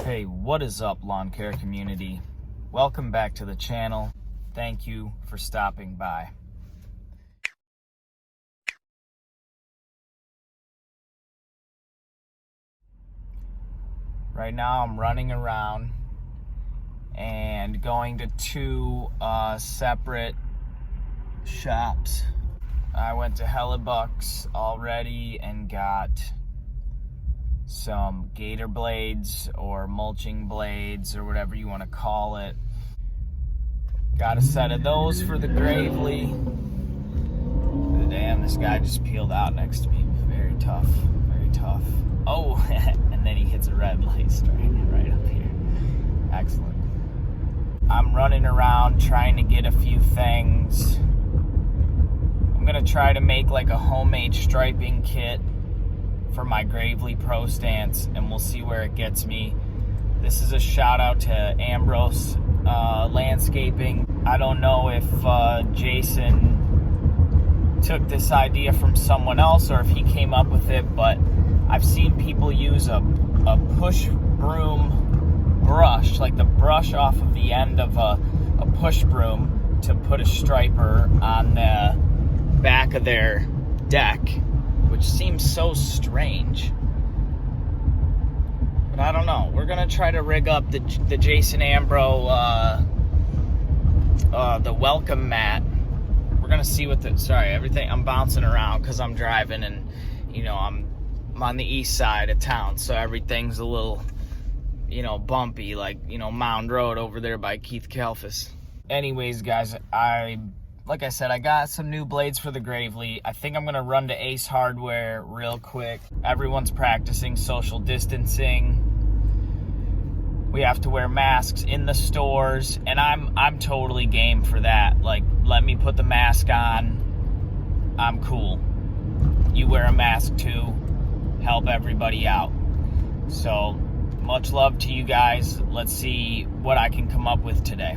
Hey, what is up, lawn care community? Welcome back to the channel. Thank you for stopping by. Right now I'm running around and going to two separate shops. I went to Hellebuck's already and got some gator blades or mulching blades or whatever you want to call it. Got a set of those for the Gravely. Damn, this guy just peeled out next to me. Very tough, very tough. Oh, and then he hits a red light right up here. Excellent. I'm running around trying to get a few things. I'm gonna try to make like a homemade striping kit for my Gravely prostance, and we'll see where it gets me. This is a shout out to Ambro Landscaping. I don't know if Jason took this idea from someone else or if he came up with it, but I've seen people use a push broom brush, like the brush off of the end of a push broom, to put a striper on the back of their deck, which seems so strange. But I don't know. We're gonna try to rig up the Jason Ambro, the welcome mat. We're gonna see what everything. I'm bouncing around because I'm driving, and you know I'm on the east side of town, so everything's a little, bumpy, like Mound Road over there by Keith Kalfas. Anyways, guys, like I said, I got some new blades for the Gravely. I think I'm gonna run to Ace Hardware real quick. Everyone's practicing social distancing. We have to wear masks in the stores, and I'm totally game for that. Like, let me put the mask on. I'm cool. You wear a mask too. Help everybody out. So, much love to you guys. Let's see what I can come up with today.